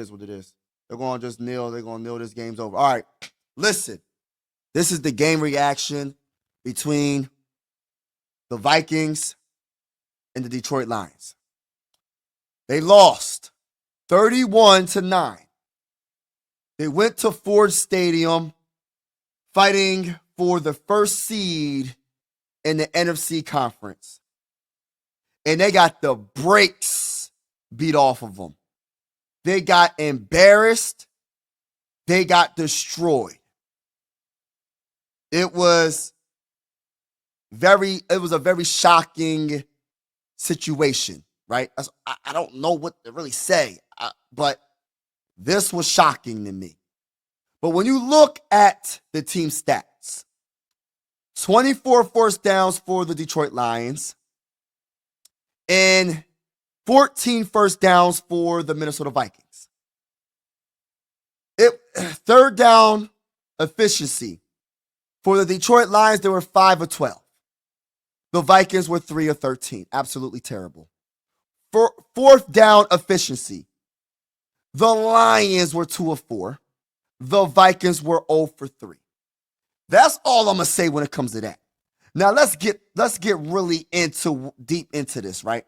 is what it is. They're going to just kneel. They're going to kneel. This game's over. All right. Listen, this is the game reaction between the Vikings and the Detroit Lions. They lost 31-9. They went to Ford Stadium fighting for the first seed in the NFC conference. And they got the brakes beat off of them. They got embarrassed. They got destroyed. It was a very shocking situation, right? I don't know what to really say, but this was shocking to me. But when you look at the team stats, 24 first downs for the Detroit Lions and 14 first downs for the Minnesota Vikings. Third down efficiency. For the Detroit Lions, they were 5 of 12. The Vikings were 3 of 13. Absolutely terrible. For fourth down efficiency, the Lions were 2 of 4. The Vikings were 0 for 3. That's all I'm going to say when it comes to that. Now let's get really deep into this, right?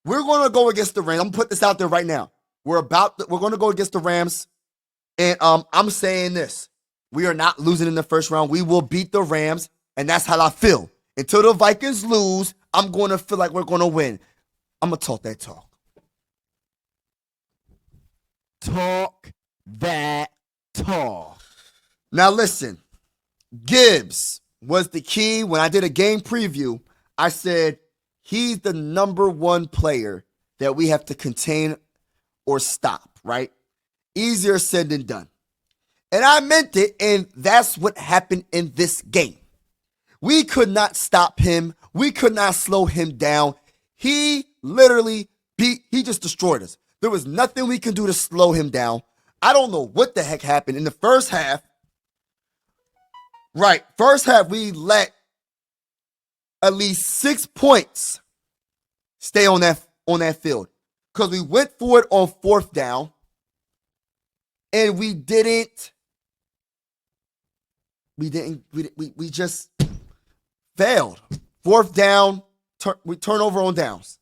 We're going to go against the Rams. I'm going to put this out there right now. We're going to go against the Rams. And I'm saying this. We are not losing in the first round. We will beat the Rams, and that's how I feel. Until the Vikings lose, I'm going to feel like we're going to win. I'm going to talk that talk. Talk that talk. Now listen, Gibbs was the key. When I did a game preview, I said he's the number one player that we have to contain or stop, right? Easier said than done. And I meant it, and that's what happened in this game. We could not stop him. We could not slow him down. He literally he just destroyed us. There was nothing we could do to slow him down. I don't know what the heck happened in the first half. Right, first half, we let at least 6 points stay on that field. Because we went for it on fourth down, and we just failed. Fourth down, we turnover on downs.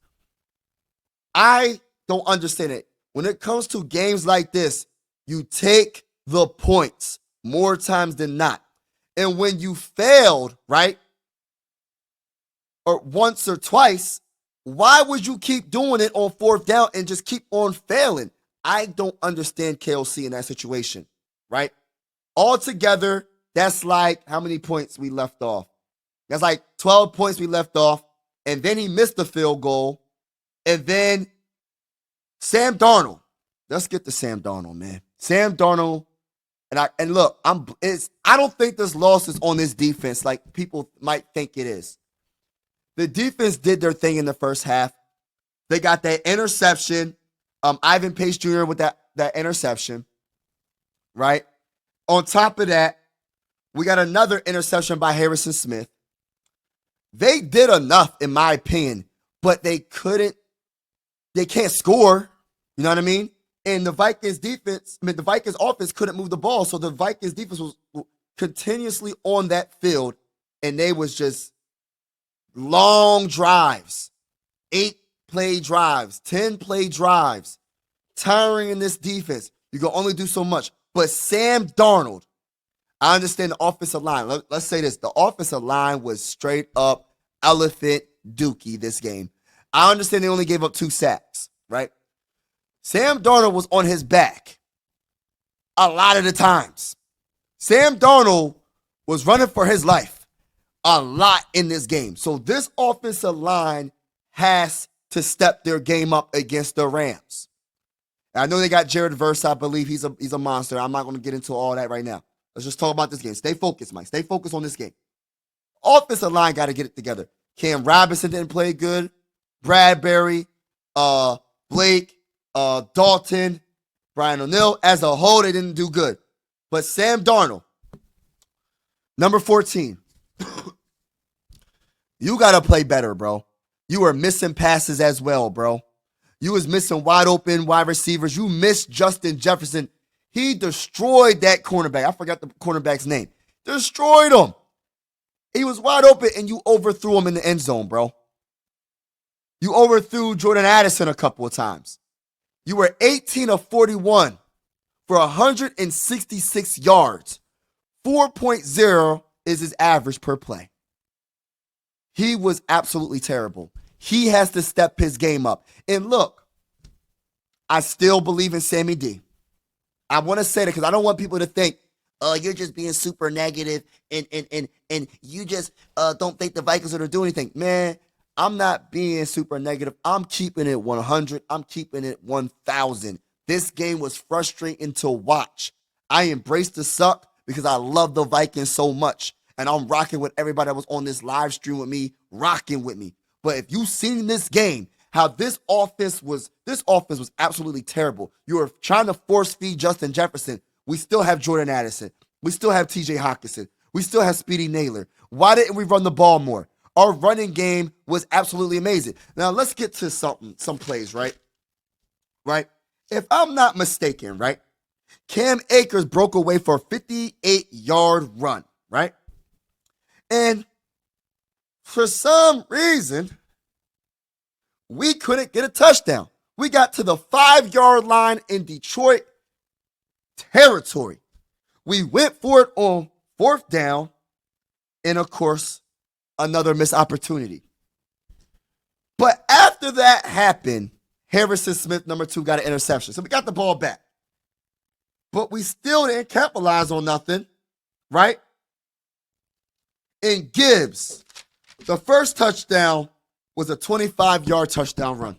I don't understand it. When it comes to games like this, you take the points more times than not. And when you failed, right, or once or twice, why would you keep doing it on fourth down and just keep on failing? I don't understand KOC in that situation, right? Altogether, that's like how many points we left off. That's like 12 points we left off. And then he missed the field goal. And then Sam Darnold. Let's get to Sam Darnold, man. Sam Darnold. And look, I don't think this loss is on this defense like people might think it is. The defense did their thing in the first half. They got that interception. Ivan Pace Jr. with that interception, right? On top of that, we got another interception by Harrison Smith. They did enough, in my opinion, but they can't score. You know what I mean? And the Vikings offense couldn't move the ball. So the Vikings defense was continuously on that field. And they was just long drives, 8-play drives, 10-play drives, tiring in this defense. You can only do so much. But Sam Darnold, I understand the offensive line. Let's say this. The offensive line was straight up elephant dookie this game. I understand they only gave up 2 sacks, right? Sam Darnold was on his back a lot of the times. Sam Darnold was running for his life a lot in this game. So this offensive line has to step their game up against the Rams. I know they got Jared Verse. I believe he's a monster. I'm not going to get into all that right now. Let's just talk about this game. Stay focused, Mike. Stay focused on this game. Offensive line got to get it together. Cam Robinson didn't play good. Bradbury, Blake, Dalton, Brian O'Neill. As a whole, they didn't do good. But Sam Darnold, number 14, you got to play better, bro. You are missing passes as well, bro. You was missing wide open wide receivers. You missed Justin Jefferson. He destroyed that cornerback. I forgot the cornerback's name. Destroyed him. He was wide open, and you overthrew him in the end zone, bro. You overthrew Jordan Addison a couple of times. You were 18 of 41 for 166 yards. 4.0 is his average per play. He was absolutely terrible. He has to step his game up. And look, I still believe in Sammy D. I want to say that because I don't want people to think, oh, you're just being super negative and you just don't think the Vikings are going to do anything. Man, I'm not being super negative. I'm keeping it 100. I'm keeping it 1,000. This game was frustrating to watch. I embraced the suck because I love the Vikings so much. And I'm rocking with everybody that was on this live stream with me, rocking with me. But if you've seen this game, how this offense was absolutely terrible. You were trying to force feed Justin Jefferson. We still have Jordan Addison. We still have TJ Hockenson. We still have Speedy Naylor. Why didn't we run the ball more? Our running game was absolutely amazing. Now let's get to some plays, right? Right? If I'm not mistaken, right? Cam Akers broke away for a 58-yard run, right? And for some reason, we couldn't get a touchdown. We got to the 5-yard line in Detroit territory. We went for it on 4th down, and of course, another missed opportunity. But after that happened, Harrison Smith, number 2, got an interception. So we got the ball back. But we still didn't capitalize on nothing, right? And Gibbs, the first touchdown was a 25-yard touchdown run.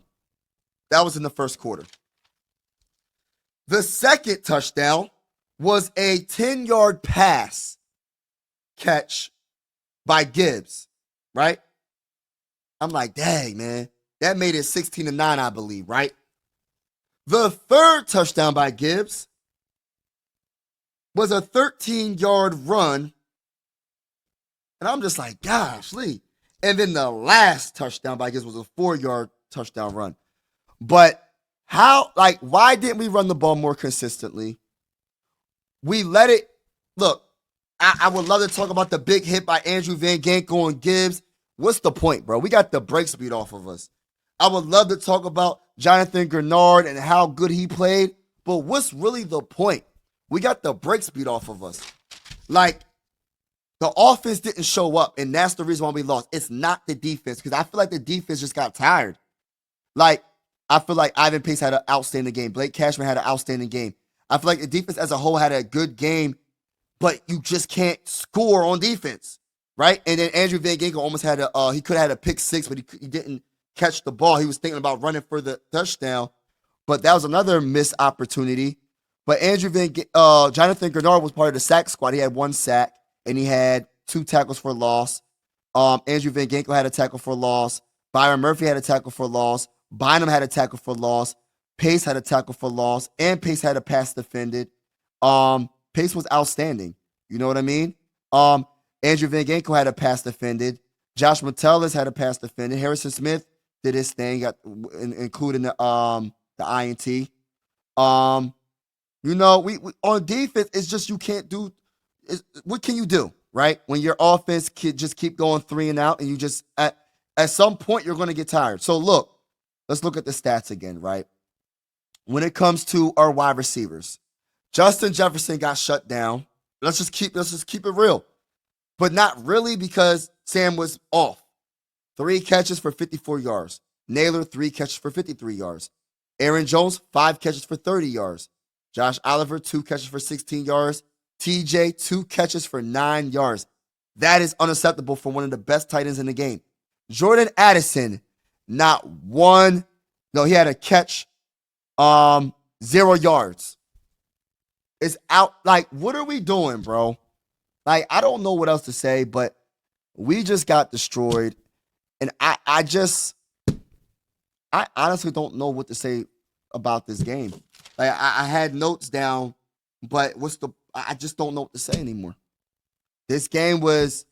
That was in the first quarter. The second touchdown was a 10-yard pass catch by Gibbs, right? I'm like, dang, man. That made it 16-9, I believe, right? The third touchdown by Gibbs was a 13-yard run. And I'm just like, gosh, Lee. And then the last touchdown by Gibbs was a 4-yard touchdown run. But why didn't we run the ball more consistently? We let it, look, I would love to talk about the big hit by Andrew Van Ginkel and Gibbs. What's the point, bro? We got the break speed off of us. I would love to talk about Jonathan Grenard and how good he played, but what's really the point? We got the break speed off of us. Like, the offense didn't show up, and that's the reason why we lost. It's not the defense, because I feel like the defense just got tired. Like, I feel like Ivan Pace had an outstanding game. Blake Cashman had an outstanding game. I feel like the defense as a whole had a good game, but you just can't score on defense, right? And then Andrew Van Ginkel almost had he could have had a pick 6, but he didn't catch the ball. He was thinking about running for the touchdown, but that was another missed opportunity. But Jonathan Grenard was part of the sack squad. He had 1 sack, and he had 2 tackles for loss. Andrew Van Ginkel had a tackle for loss. Byron Murphy had a tackle for loss. Bynum had a tackle for loss. Pace had a tackle for loss, and Pace had a pass defended. Pace was outstanding. You know what I mean? Andrew Van Ginkel had a pass defended. Josh Metellus had a pass defended. Harrison Smith did his thing, including the INT. You know, we on defense, it's just you can't do. What can you do, right? When your offense can just keep going 3 and out, and you just at some point you're going to get tired. So look, let's look at the stats again, right? When it comes to our wide receivers, Justin Jefferson got shut down. Let's just keep it real. But not really, because Sam was off. 3 catches for 54 yards. Naylor, 3 catches for 53 yards. Aaron Jones, 5 catches for 30 yards. Josh Oliver, 2 catches for 16 yards. TJ, 2 catches for 9 yards. That is unacceptable for one of the best tight ends in the game. Jordan Addison, not one. No, he had a catch. 0 yards. It's out. Like, what are we doing, bro? Like, I don't know what else to say, but we just got destroyed. And I honestly don't know what to say about this game. Like, I had notes down, but I just don't know what to say anymore. This game was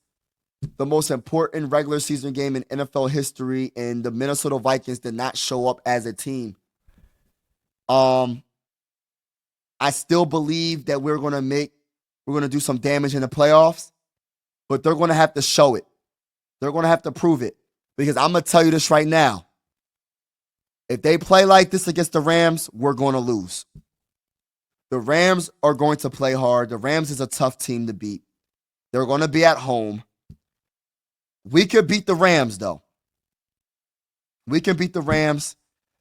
the most important regular season game in NFL history, and the Minnesota Vikings did not show up as a team. I still believe that we're gonna do some damage in the playoffs, but they're gonna have to show it. They're gonna have to prove it. Because I'm gonna tell you this right now. If they play like this against the Rams, we're gonna lose. The Rams are going to play hard. The Rams is a tough team to beat. They're gonna be at home. We could beat the Rams, though. We can beat the Rams.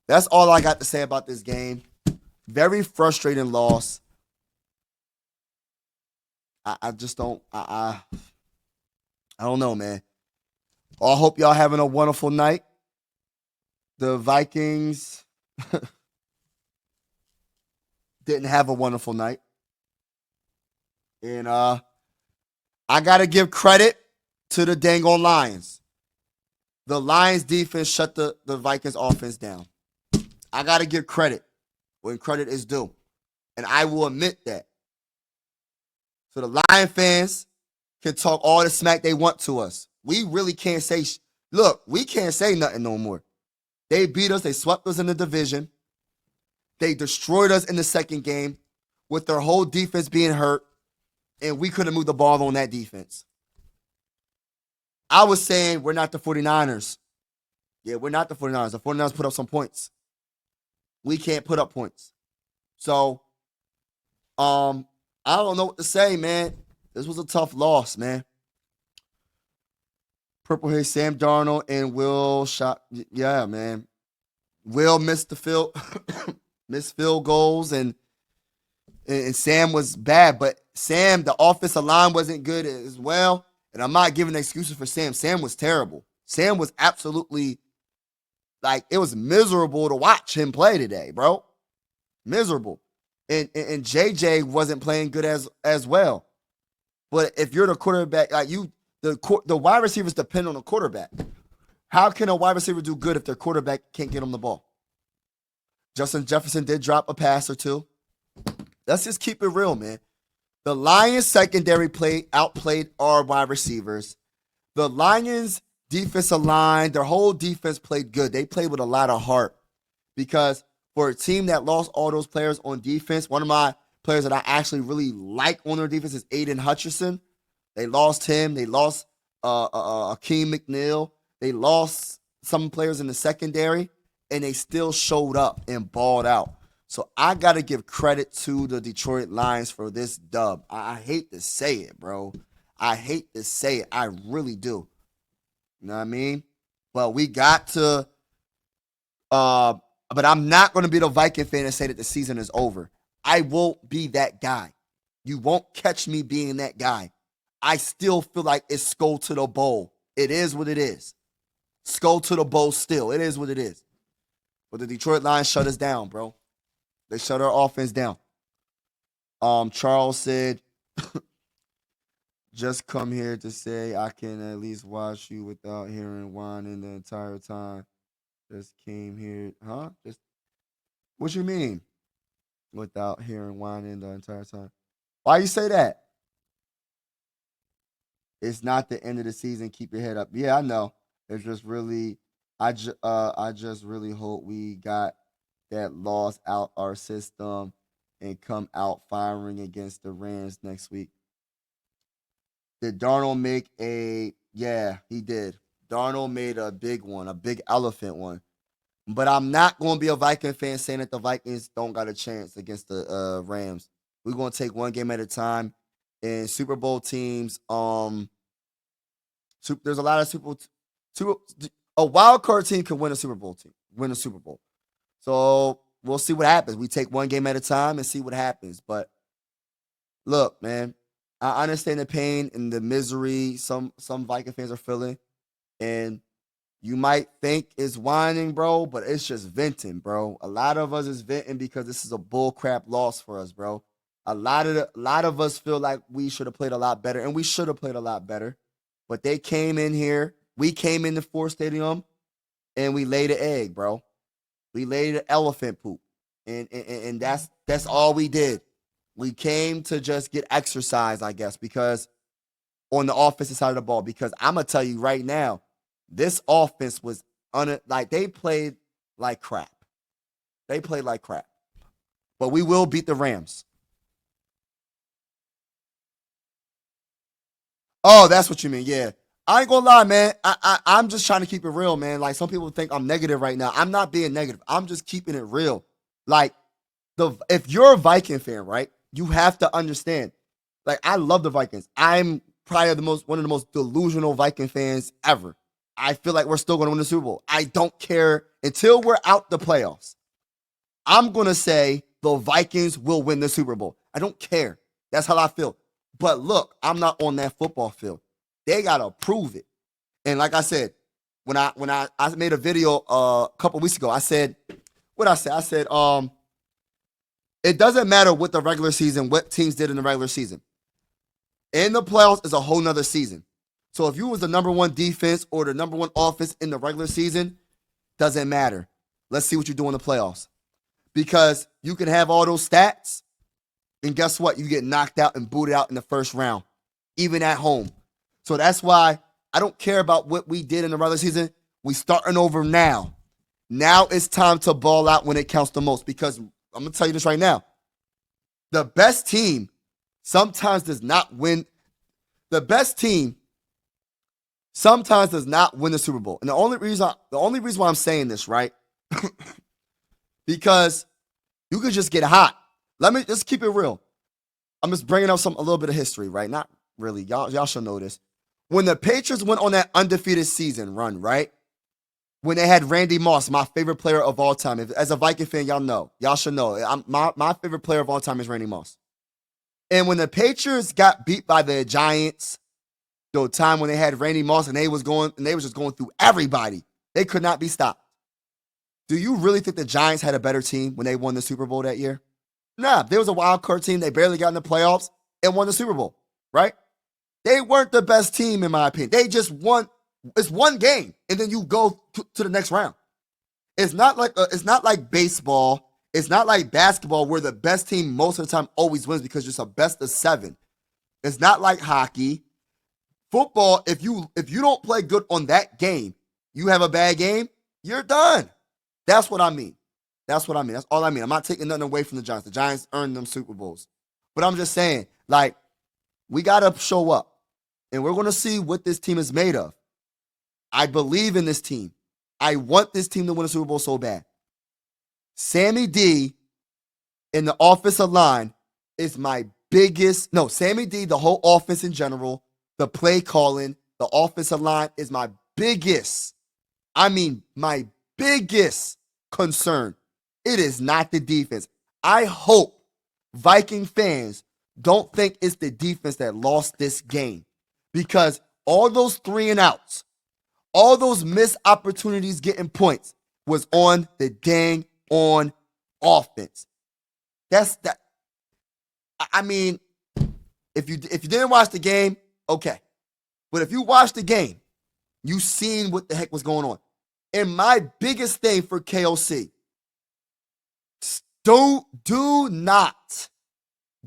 That's all I got to say about this game. Very frustrating loss. I just don't. I don't know, man. I hope y'all having a wonderful night. The Vikings didn't have a wonderful night. And I got to give credit to the dang on Lions. The Lions defense shut the Vikings offense down. I got to give credit when credit is due. And I will admit that. So the Lion fans can talk all the smack they want to us. We really can't say, look, we can't say nothing no more. They beat us. They swept us in the division. They destroyed us in the second game with their whole defense being hurt, and we couldn't move the ball on that defense. I was saying we're not the 49ers. Yeah, we're not the 49ers. The 49ers put up some points. We can't put up points. So, I don't know what to say, man. This was a tough loss, man. Purple Haze, Sam Darnold, and Will shot. Yeah, man. Will missed the missed field goals, and Sam was bad. But Sam, the offensive line wasn't good as well. And I'm not giving excuses for Sam. Sam was terrible. Sam was absolutely, like, it was miserable to watch him play today, bro. Miserable. And JJ wasn't playing good as well. But if you're the quarterback, like the wide receivers depend on the quarterback. How can a wide receiver do good if their quarterback can't get him the ball? Justin Jefferson did drop a pass or two. Let's just keep it real, man. The Lions secondary outplayed our wide receivers. The Lions defensive line, their whole defense played good. They played with a lot of heart. Because for a team that lost all those players on defense, one of my players that I actually really like on their defense is Aiden Hutchinson. They lost him. They lost Akeem McNeil. They lost some players in the secondary, and they still showed up and balled out. So I got to give credit to the Detroit Lions for this dub. I hate to say it, bro. I hate to say it. I really do. You know what I mean? But we got to but I'm not going to be the Viking fan and say that the season is over. I won't be that guy. You won't catch me being that guy. I still feel like it's skull to the bowl. It is what it is. Skull to the bowl still. It is what it is. But the Detroit Lions shut us down, bro. They shut our offense down. Charles said, just come here to say I can at least watch you without hearing whining the entire time. Just came here. Huh? Just what you mean? Without hearing whining the entire time. Why you say that? It's not the end of the season. Keep your head up. Yeah, I know. It's just really, I just really hope we got that loss out our system and come out firing against the Rams next week. Did Darnold make yeah, he did. Darnold made a big one, a big elephant one. But I'm not going to be a Viking fan saying that the Vikings don't got a chance against the Rams. We're going to take one game at a time. And Super Bowl teams, there's a lot of a wild card team can win a Super Bowl. So we'll see what happens. We take one game at a time and see what happens. But look, man, I understand the pain and the misery some Viking fans are feeling. And you might think it's whining, bro, but it's just venting, bro. A lot of us is venting because this is a bull crap loss for us, bro. A lot of us feel like we should have played a lot better, and we should have played a lot better. But they came in here. We came in the Ford Stadium, and we laid an egg, bro. We laid an elephant poop, and that's all we did. We came to just get exercise, I guess, because on the offensive side of the ball, because I'm going to tell you right now, this offense was like they played like crap. They played like crap. But we will beat the Rams. Oh, that's what you mean. Yeah. I ain't gonna lie, man. I'm just trying to keep it real, man. Like, some people think I'm negative right now. I'm not being negative. I'm just keeping it real. Like, if you're a Viking fan, right, you have to understand. Like, I love the Vikings. I'm probably one of the most delusional Viking fans ever. I feel like we're still going to win the Super Bowl. I don't care until we're out the playoffs. I'm going to say the Vikings will win the Super Bowl. I don't care. That's how I feel. But look, I'm not on that football field. They got to prove it. And like I said, when I made a video a couple weeks ago, I said, what I said? I said, it doesn't matter what the regular season, what teams did in the regular season. In the playoffs is a whole nother season. So if you was the number one defense or the number one offense in the regular season, doesn't matter. Let's see what you do in the playoffs. Because you can have all those stats, and guess what? You get knocked out and booted out in the first round, even at home. So that's why I don't care about what we did in the regular season. We starting over now. Now it's time to ball out when it counts the most, because I'm going to tell you this right now. The best team sometimes does not win. The best team sometimes does not win the Super Bowl. And the only reason why I'm saying this, right? Because you could just get hot. Let me just keep it real. I'm just bringing up a little bit of history, right? Not really. Y'all should know this. When the Patriots went on that undefeated season run, right? When they had Randy Moss, my favorite player of all time. As a Viking fan, y'all know. Y'all should know. My favorite player of all time is Randy Moss. And when the Patriots got beat by the Giants, the time when they had Randy Moss and they was just going through everybody, they could not be stopped. Do you really think the Giants had a better team when they won the Super Bowl that year? Nah, there was a wild card team. They barely got in the playoffs and won the Super Bowl, right? They weren't the best team, in my opinion. They just won. It's one game, and then you go to the next round. It's not like baseball. It's not like basketball, where the best team most of the time always wins because it's a best of 7. It's not like hockey. Football, if you don't play good on that game, you have a bad game, you're done. That's what I mean. That's what I mean. That's all I mean. I'm not taking nothing away from the Giants. The Giants earned them Super Bowls. But I'm just saying, like, we got to show up. And we're going to see what this team is made of. I believe in this team. I want this team to win a Super Bowl so bad. Sammy D in the offensive line is my biggest. No, Sammy D, the whole offense in general, the play calling, the offensive line is my biggest. I mean, my biggest concern. It is not the defense. I hope Viking fans don't think it's the defense that lost this game, because all those 3 and outs, all those missed opportunities getting points was on the dang on offense. That's that. I mean, if you didn't watch the game, okay. But if you watched the game, you seen what the heck was going on. And my biggest thing for KOC, do not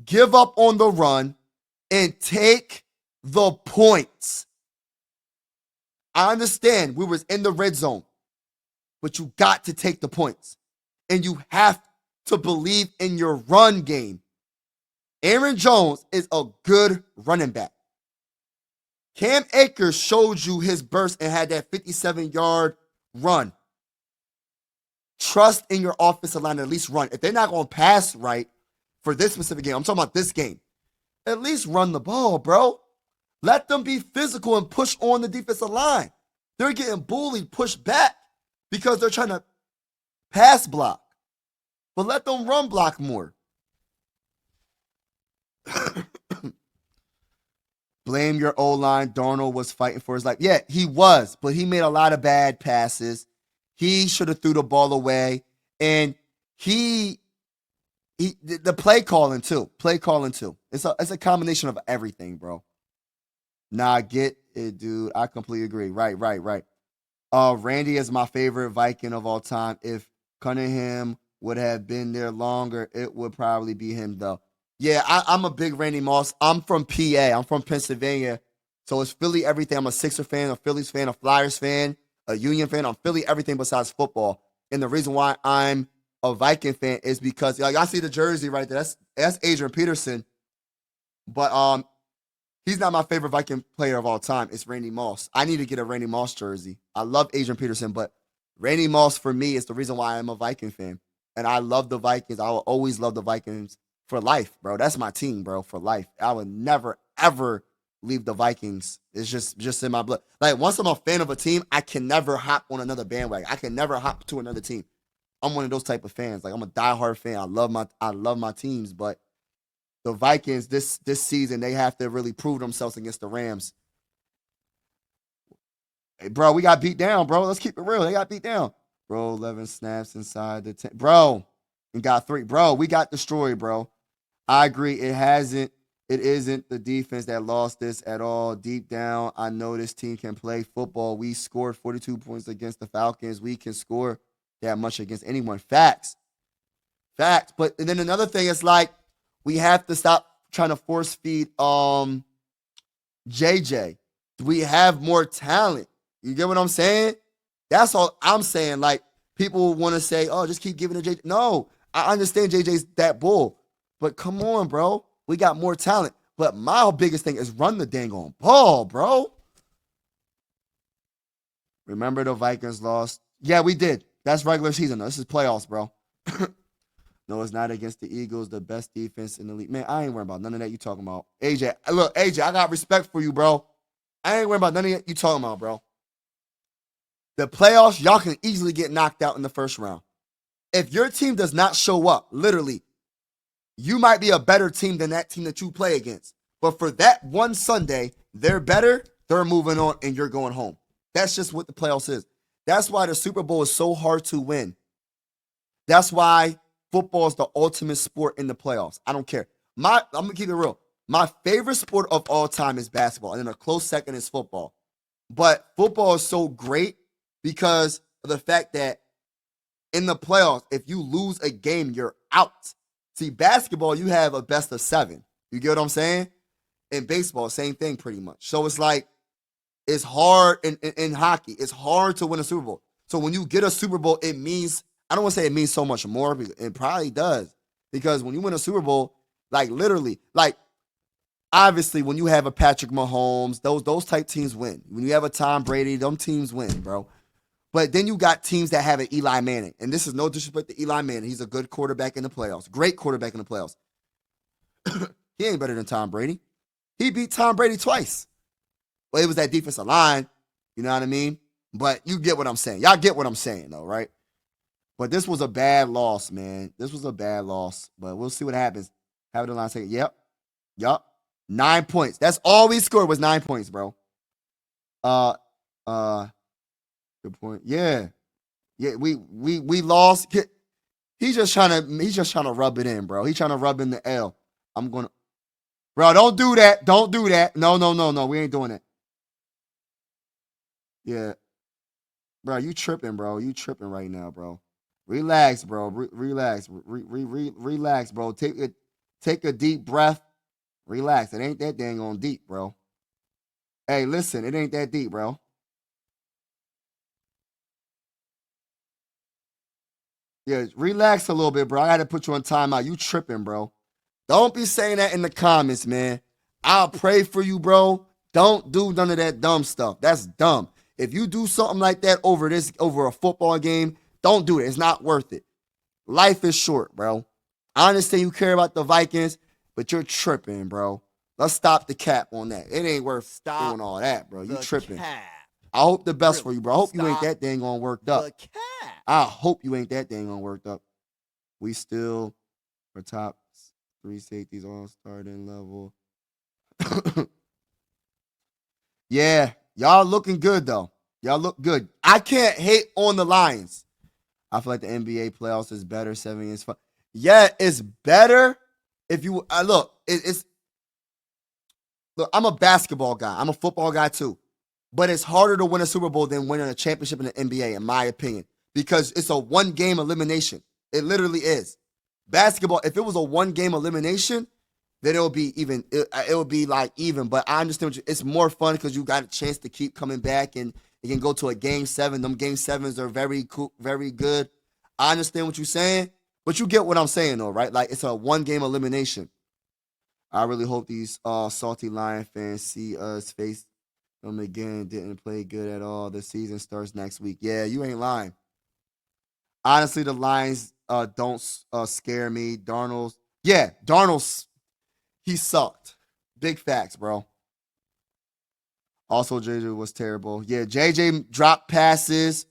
give up on the run and take the points. I understand we was in the red zone, but you got to take the points. And you have to believe in your run game. Aaron Jones is a good running back. Cam Akers showed you his burst and had that 57-yard run. Trust in your offensive line to at least run. If they're not going to pass right for this specific game, I'm talking about this game, at least run the ball, bro. Let them be physical and push on the defensive line. They're getting bullied, pushed back because they're trying to pass block. But let them run block more. Blame your O-line. Darnold was fighting for his life. Yeah, he was, but he made a lot of bad passes. He should have threw the ball away. And the play calling too. It's a combination of everything, bro. Nah, I get it, dude. I completely agree. Right. Randy is my favorite Viking of all time. If Cunningham would have been there longer, it would probably be him, though. Yeah, I'm a big Randy Moss. I'm from PA. I'm from Pennsylvania. So it's Philly everything. I'm a Sixer fan, a Phillies fan, a Flyers fan, a Union fan. I'm Philly everything besides football. And the reason why I'm a Viking fan is because like I see the jersey right there. That's Adrian Peterson. But he's not my favorite Viking player of all time. It's Randy Moss. I need to get a Randy Moss jersey. I love Adrian Peterson, but Randy Moss for me is the reason why I'm a Viking fan. And I love the Vikings. I will always love the Vikings for life, bro. That's my team, bro, for life. I would never, ever leave the Vikings. It's just in my blood. Like, once I'm a fan of a team, I can never hop on another bandwagon. I can never hop to another team. I'm one of those type of fans. Like, I'm a diehard fan. I love my teams, but the Vikings this season, they have to really prove themselves against the Rams. Hey, bro, we got beat down, bro. Let's keep it real. They got beat down. Bro, 11 snaps inside the 10. Bro, and got 3. Bro, we got destroyed, bro. I agree. It isn't the defense that lost this at all. Deep down, I know this team can play football. We scored 42 points against the Falcons. We can score that much against anyone. Facts. But then another thing is like, we have to stop trying to force feed JJ. We have more talent. You get what I'm saying? That's all I'm saying. Like, people want to say, oh, just keep giving it to JJ. No, I understand JJ's that bull. But come on, bro. We got more talent. But my biggest thing is run the dang on ball, bro. Remember the Vikings lost? Yeah, we did. That's regular season. This is playoffs, bro. No, it's not against the Eagles, the best defense in the league. Man, I ain't worried about none of that you talking about. AJ, look, AJ, I got respect for you, bro. I ain't worried about none of that you talking about, bro. The playoffs, y'all can easily get knocked out in the first round. If your team does not show up, literally, you might be a better team than that team that you play against. But for that one Sunday, they're better, they're moving on, and you're going home. That's just what the playoffs is. That's why the Super Bowl is so hard to win. That's why football is the ultimate sport in the playoffs. I don't care. I'm going to keep it real. My favorite sport of all time is basketball, and then a close second is football. But football is so great because of the fact that in the playoffs, if you lose a game, you're out. See, basketball, you have a best of 7. You get what I'm saying? In baseball, same thing pretty much. So it's like, it's hard in hockey. It's hard to win a Super Bowl. So when you get a Super Bowl, it means, I don't want to say it means so much more, because it probably does. Because when you win a Super Bowl, like literally, like obviously when you have a Patrick Mahomes, those type teams win. When you have a Tom Brady, them teams win, bro. But then you got teams that have an Eli Manning. And this is no disrespect to Eli Manning. He's a good quarterback in the playoffs. Great quarterback in the playoffs. He ain't better than Tom Brady. He beat Tom Brady twice. Well, it was that defensive line. You know what I mean? But you get what I'm saying. Y'all get what I'm saying, though, right? But this was a bad loss, man. This was a bad loss. But we'll see what happens. Have the line say, yep. 9 points. That's all we scored was 9 points, bro. Good point. Yeah, we lost. He's just trying to rub it in, bro. He's trying to rub in the L. Bro, don't do that. Don't do that. No. We ain't doing it. Yeah, bro, you tripping, bro. You tripping right now, bro. Relax, bro. Relax. Relax, bro. Take a deep breath. Relax. It ain't that dang on deep, bro. Hey, listen, it ain't that deep, bro. Yeah, relax a little bit, bro. I got to put you on timeout. You tripping, bro. Don't be saying that in the comments, man. I'll pray for you, bro. Don't do none of that dumb stuff. That's dumb. If you do something like that over a football game, don't do it. It's not worth it. Life is short, bro. I understand you care about the Vikings, but you're tripping, bro. Let's stop the cap on that. It ain't worth doing all that, bro. You tripping. Cap. I hope the best Really? for you, bro. I hope you ain't that dang on worked up. The cap. I hope you ain't that dang on worked up. We still are top 3 safeties all starting level. Yeah, y'all looking good though. Y'all look good. I can't hate on the Lions. I feel like the NBA playoffs is better. 7 years. Yeah, it's better. If you look, look. I'm a basketball guy. I'm a football guy too. But it's harder to win a Super Bowl than winning a championship in the NBA, in my opinion, because it's a one-game elimination. It literally is. Basketball, if it was a one-game elimination, then it'll be even. It'll be like even. But I understand it's more fun because you got a chance to keep coming back and you can go to a game 7. Them game 7s are very cool, very good. I understand what you're saying, but you get what I'm saying though, right? Like it's a 1-game elimination. I really hope these salty Lion fans see us face them again. Didn't play good at all. The season starts next week. Yeah, you ain't lying. Honestly, the Lions don't scare me. Darnold's he sucked. Big facts, bro. Also, JJ was terrible. Yeah, JJ dropped passes.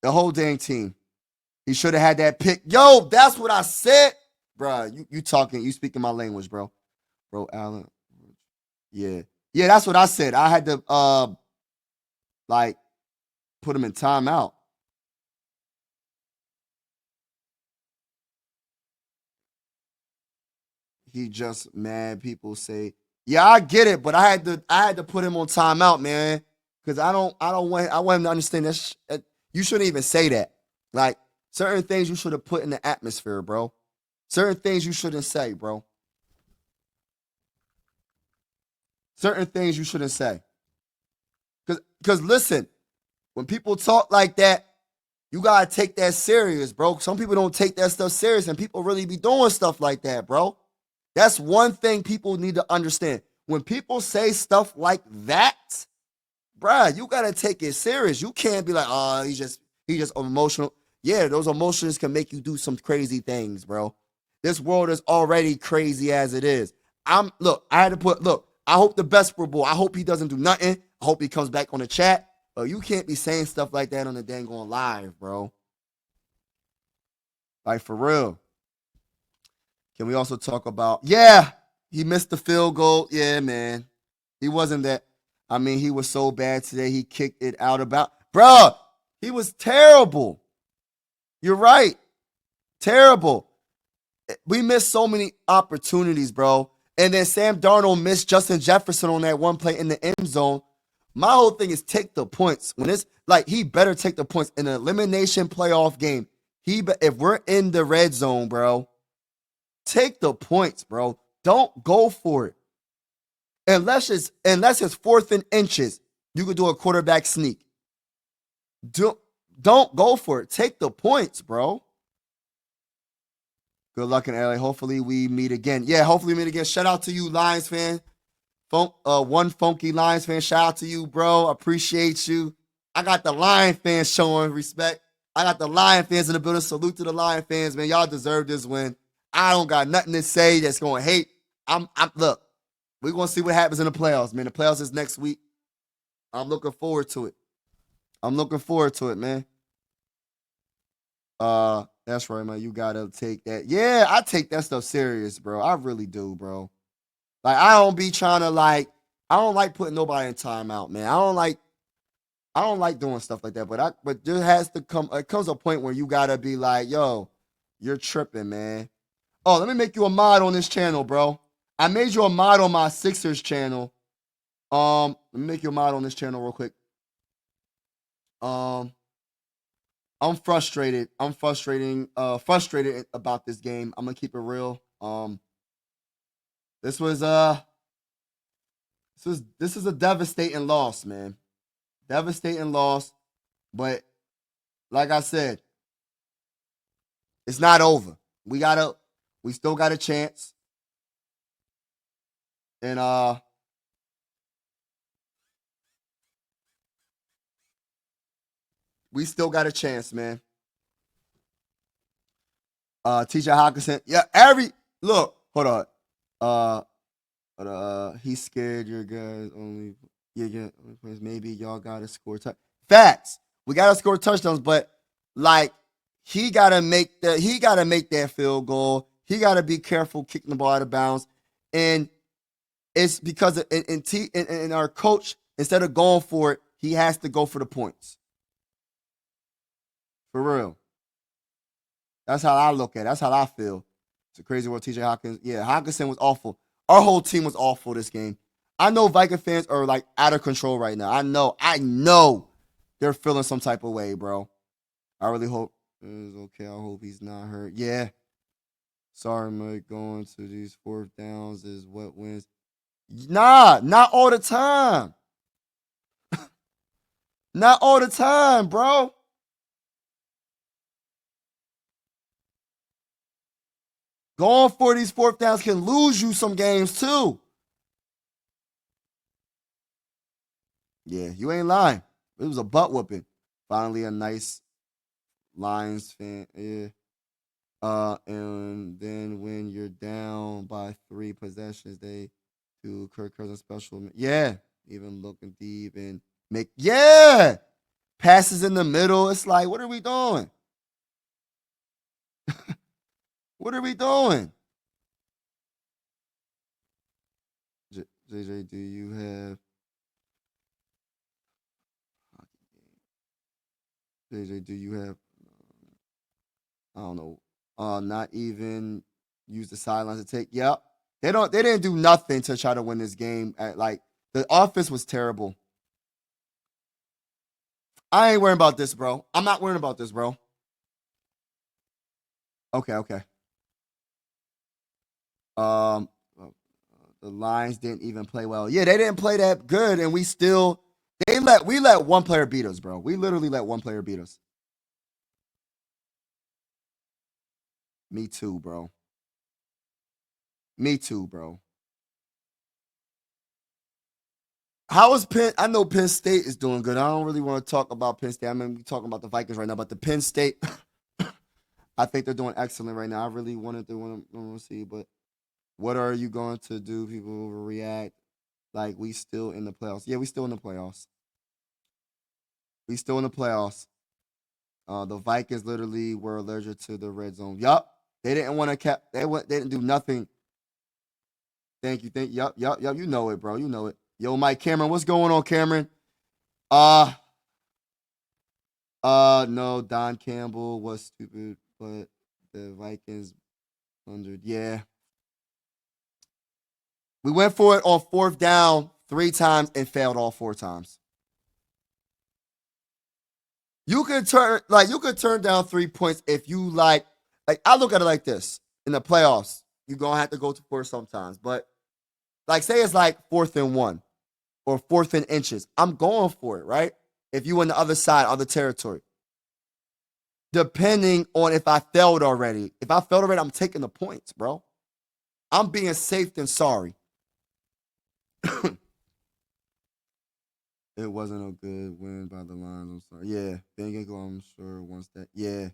The whole dang team. He should have had that pick. Yo, that's what I said. Bruh, you talking, you speaking my language, bro. Bro, Allen. Yeah. Yeah, that's what I said. I had to like put him in timeout. He just mad. People say, yeah, I get it, but I had to put him on timeout, man. Cause I want him to understand that you shouldn't even say that. Like certain things you should have put in the atmosphere, bro. Certain things you shouldn't say, bro. Certain things you shouldn't say. Cause listen, when people talk like that, you gotta take that serious, bro. Some people don't take that stuff serious, and people really be doing stuff like that, bro. That's one thing people need to understand. When people say stuff like that, bruh, you gotta take it serious. You can't be like, oh, he's just emotional. Yeah, those emotions can make you do some crazy things, bro. This world is already crazy as it is. I had to I hope the best for Bull. I hope he doesn't do nothing. I hope he comes back on the chat. But you can't be saying stuff like that on the dang on live, bro. Like for real. Can we also talk about, yeah, he missed the field goal. Yeah, man. He wasn't that. I mean, he was so bad today. He kicked it out about. Bruh, he was terrible. You're right. Terrible. We missed so many opportunities, bro. And then Sam Darnold missed Justin Jefferson on that one play in the end zone. My whole thing is take the points. When it's like he better take the points in an elimination playoff game. If we're in the red zone, bro, take the points, bro. Don't go for it. Unless it's 4th and inches, you could do a quarterback sneak. Don't go for it. Take the points, bro. Good luck in LA. Hopefully we meet again. Yeah, hopefully we meet again. Shout out to you, Lions fan. One funky Lions fan. Shout out to you, bro. Appreciate you. I got the Lion fans showing respect. I got the Lion fans in the building. Salute to the Lion fans, man. Y'all deserve this win. I don't got nothing to say that's going to hate. Look, we're going to see what happens in the playoffs, man. The playoffs is next week. I'm looking forward to it. I'm looking forward to it, man. That's right, man. You gotta take that. Yeah, I take that stuff serious, bro. I really do, bro. Like, I don't be trying to I don't like putting nobody in timeout, man. I don't like doing stuff like that. But there has to come. It comes a point where you gotta be like, yo, you're tripping, man. Oh, let me make you a mod on this channel, bro. I made you a mod on my Sixers channel. Let me make you a mod on this channel real quick. I'm frustrated. I'm frustrated about this game. I'm gonna keep it real. This is a devastating loss, man. Devastating loss. But like I said, it's not over. We still got a chance. And we still got a chance, man. TJ Hawkinson. Yeah, hold on. He's scared your guys only maybe y'all gotta score facts. We gotta score touchdowns, but like he gotta make that field goal. He gotta be careful kicking the ball out of bounds. And it's because in our coach, instead of going for it, he has to go for the points. For real. That's how I look at it. That's how I feel. It's a crazy world. TJ Hawkins. Yeah, Hawkinson was awful. Our whole team was awful this game. I know Viking fans are like out of control right now. I know they're feeling some type of way, bro. I really hope it's okay. I hope he's not hurt. Yeah. Sorry, Mike, going to these fourth downs is what wins. Nah, not all the time. Not all the time, bro. Going for these fourth downs can lose you some games too. Yeah, you ain't lying. It was a butt whooping. Finally, a nice Lions fan. Yeah. And then when you're down by 3 possessions, they do Kirk Cousins special. Yeah, even looking deep and make passes in the middle. It's like, what are we doing? What are we doing? JJ, do you have JJ? Do you have I don't know. Not even use the sidelines to take. Yep. They didn't do nothing to try to win this game. Like the offense was terrible. I ain't worrying about this, bro. I'm not worrying about this, bro. Okay, okay. Um the Lions didn't even play well. Yeah, they didn't play that good, and we let one player beat us, bro. We literally let one player beat us. Me too, bro. Me too, bro. How is Penn? I know Penn State is doing good. I don't really want to talk about Penn State. I mean, we're talking about the Vikings right now, but the Penn State, I think they're doing excellent right now. I really want to see, but what are you going to do? People overreact. Like we still in the playoffs. Yeah, we still in the playoffs. We still in the playoffs. The Vikings literally were allergic to the red zone. Yup. They didn't want to cap. They didn't do nothing. Thank you. Yup. You know it, bro. You know it. Yo, Mike Cameron, what's going on, Cameron? Uh, no, Don Campbell was stupid, but the Vikings 100. Yeah. We went for it on fourth down 3 times and failed all 4 times. You could turn down 3 points if you like I look at it like this. In the playoffs, you're gonna have to go to four sometimes. But like say it's like 4th and 1 or 4th and inches. I'm going for it, right? If you on the other side, other territory. Depending on if I failed already. If I failed already, I'm taking the points, bro. I'm being safe than sorry. It wasn't a good win by the Lions. I'm sorry. Yeah, Bengal, I'm sure once that. Yeah,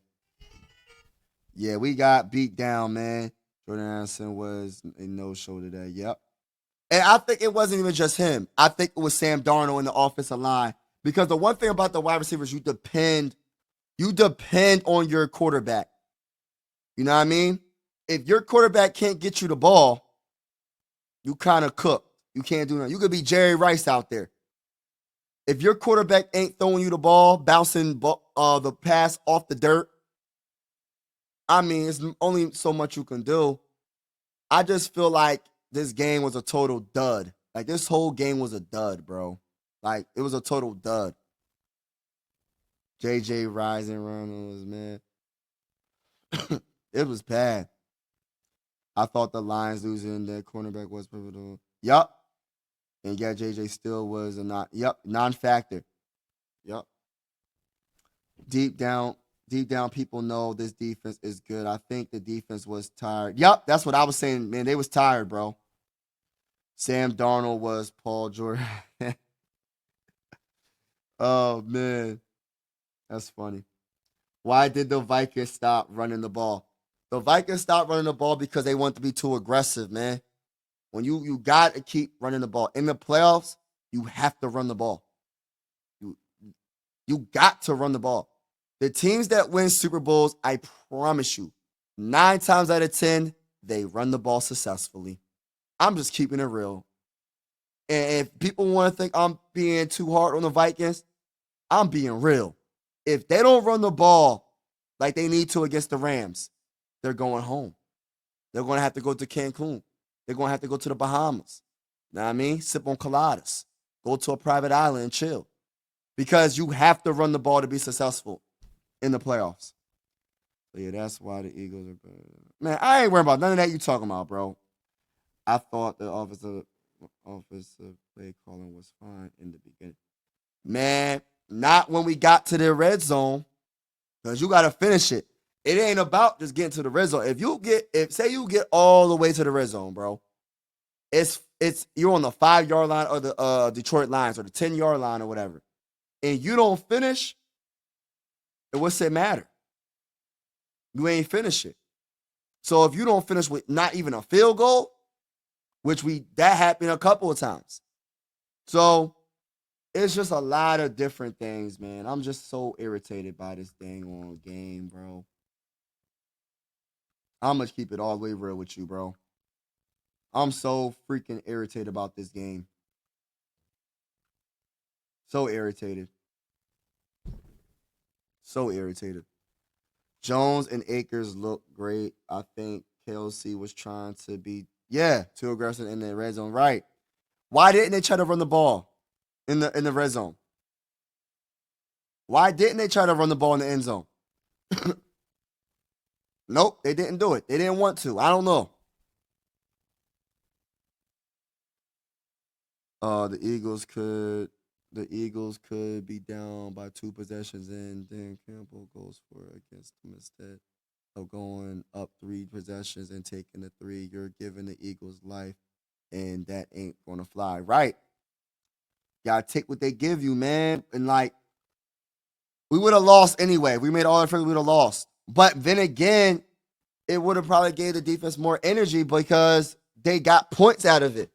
yeah, we got beat down, man. Jordan Anderson was a no-show today. Yep. And I think it wasn't even just him. I think it was Sam Darnold in the offensive line. Because the one thing about the wide receivers, you depend on your quarterback. You know what I mean? If your quarterback can't get you the ball, you kind of cook. You can't do nothing. You could be Jerry Rice out there. If your quarterback ain't throwing you the ball, bouncing the pass off the dirt, I mean, it's only so much you can do. I just feel like this game was a total dud. Like this whole game was a dud, bro. Like it was a total dud. JJ Rising Reynolds, man. It was bad. I thought the Lions losing their cornerback was pivotal. Yup. And yeah, JJ still was a non-factor. Yup. Deep down, deep down, people know this defense is good. I think the defense was tired. Yup, that's what I was saying, man. They was tired, bro. Sam Darnold was Paul Jordan. Oh man, that's funny. Why did the Vikings stop running the ball? The Vikings stopped running the ball because they want to be too aggressive, man. When you got to keep running the ball in the playoffs, you have to run the ball. You you got to run the ball. The teams that win Super Bowls, I promise you, 9 times out of 10, they run the ball successfully. I'm just keeping it real. And if people want to think I'm being too hard on the Vikings, I'm being real. If they don't run the ball like they need to against the Rams, they're going home. They're going to have to go to Cancun. They're going to have to go to the Bahamas. You know what I mean? Sip on coladas. Go to a private island and chill. Because you have to run the ball to be successful in the playoffs. So yeah, that's why the Eagles are better. Man, I ain't worried about none of that you talking about, bro. I thought the offensive play calling was fine in the beginning. Man, not when we got to the red zone, because you gotta finish it. It ain't about just getting to the red zone. If say you get all the way to the red zone, bro, it's you're on the 5 yard line or the Detroit Lions or the 10 yard line or whatever, and you don't finish, what's it matter? You ain't finish it. So if you don't finish with not even a field goal, which that happened a couple of times. So it's just a lot of different things, man. I'm just so irritated by this dang on game, bro. I'm gonna keep it all the way real with you, bro. I'm so freaking irritated about this game. So irritated. So irritated. Jones and Akers look great. I think KLC was trying to be too aggressive in the red zone. Right. Why didn't they try to run the ball in the red zone? Why didn't they try to run the ball in the end zone? Nope, they didn't do it. They didn't want to. I don't know. The Eagles could be down by 2 possessions, and then Campbell goes for it against them instead of going up 3 possessions and taking the 3. You're giving the Eagles life, and that ain't gonna fly. Right. Gotta take what they give you, man. And like, we would have lost anyway. We made all our friends, we would have lost. But then again, it would have probably gave the defense more energy because they got points out of it.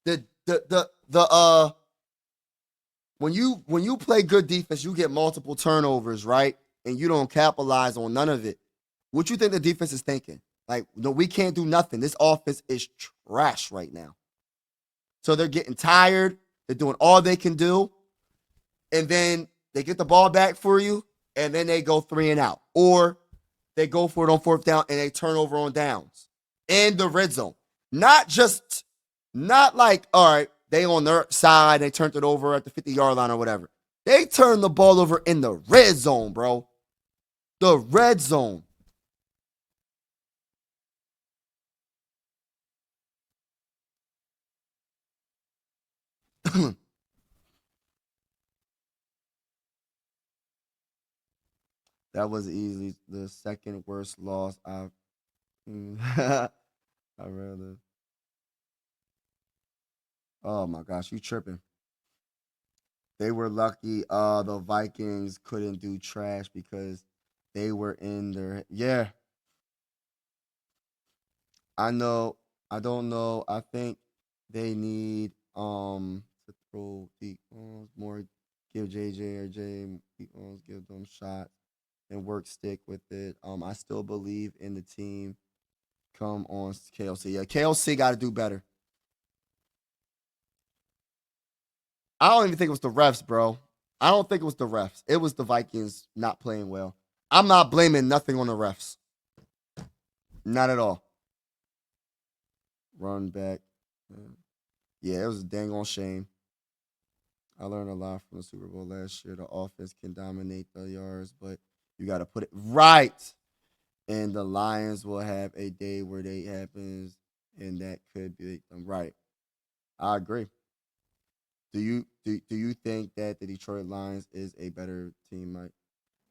The when you play good defense, you get multiple turnovers, right? And you don't capitalize on none of it. What you think the defense is thinking? Like, no, we can't do nothing. This offense is trash right now. So they're getting tired. They're doing all they can do. And then they get the ball back for you, and then they go 3 and out. Or they go for it on 4th down and they turn over on downs in the red zone. Not like, all right, they on their side, they turned it over at the 50-yard line or whatever. They turned the ball over in the red zone, bro. The red zone. That was easily the second worst loss I've I rather. Oh my gosh, you tripping. They were lucky the Vikings couldn't do trash because they were in their I know. I don't know. I think they need to throw deep balls more, give JJ or Jay deep balls, give them shots and work stick with it. I still believe in the team. Come on, KLC. Yeah, KLC got to do better. I don't even think it was the refs, bro. I don't think it was the refs. It was the Vikings not playing well. I'm not blaming nothing on the refs. Not at all. Run back. Yeah, it was a dang on shame. I learned a lot from the Super Bowl last year. The offense can dominate the yards, but you got to put it right. And the Lions will have a day where they happens, and that could be them right. I agree. Do you think that the Detroit Lions is a better team, Mike?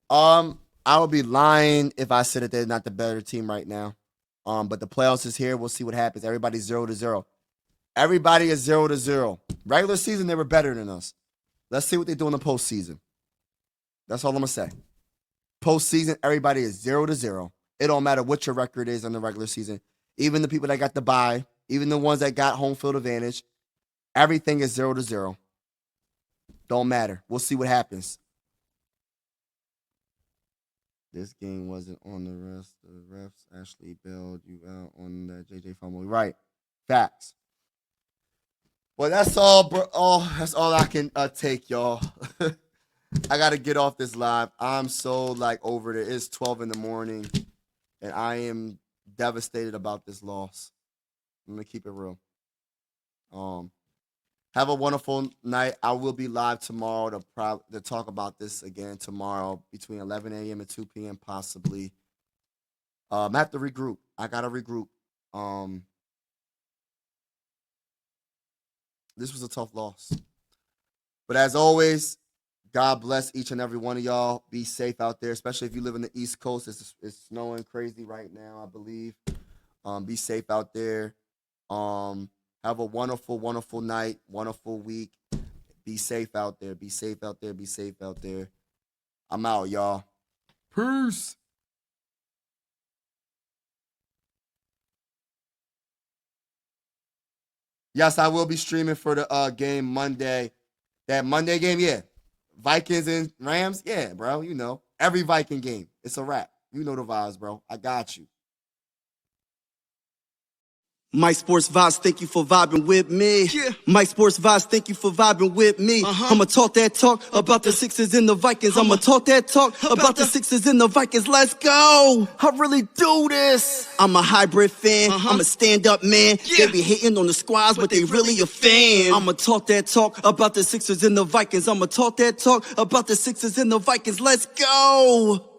I would be lying if I said that they're not the better team right now. But the playoffs is here. We'll see what happens. Everybody's 0-0. Everybody is 0-0. Regular season, they were better than us. Let's see what they do in the postseason. That's all I'm gonna say. Postseason, everybody is 0-0. It don't matter what your record is in the regular season. Even the people that got the bye, even the ones that got home field advantage, everything is 0-0. Don't matter. We'll see what happens. This game wasn't on the rest. The refs actually bailed you out on that JJ fumble. Right. Facts. Well, that's all, bro. Oh, that's all I can take, y'all. I gotta get off this live. I'm so like over it. It's 12 in the morning, and I am devastated about this loss. I'm gonna keep it real. Um, have a wonderful night. I will be live tomorrow to talk about this again tomorrow between 11 a.m. and 2 p.m. possibly. I have to regroup. I gotta regroup. This was a tough loss. But as always, God bless each and every one of y'all. Be safe out there, especially if you live in the East Coast. It's snowing crazy right now, I believe. Be safe out there. Have a wonderful, wonderful night, wonderful week. Be safe out there. Be safe out there. Be safe out there. I'm out, y'all. Peace. Yes, I will be streaming for the game Monday. That Monday game, yeah. Vikings and Rams, yeah, bro. You know, every Viking game, it's a wrap. You know the vibes, bro. I got you. Mike Sports Vibes, thank you for vibing with me. Yeah. Mike Sports Vibes, thank you for vibing with me. I'ma talk that talk about the Sixers and the Vikings. I'ma talk that talk about the Sixers and the Vikings. Let's go. I really do this. I'm a hybrid fan. I'm a stand-up man. Yeah. They be hating on the squads, but they really a fan. I'ma talk that talk about the Sixers and the Vikings. I'ma talk that talk about the Sixers and the Vikings. Let's go.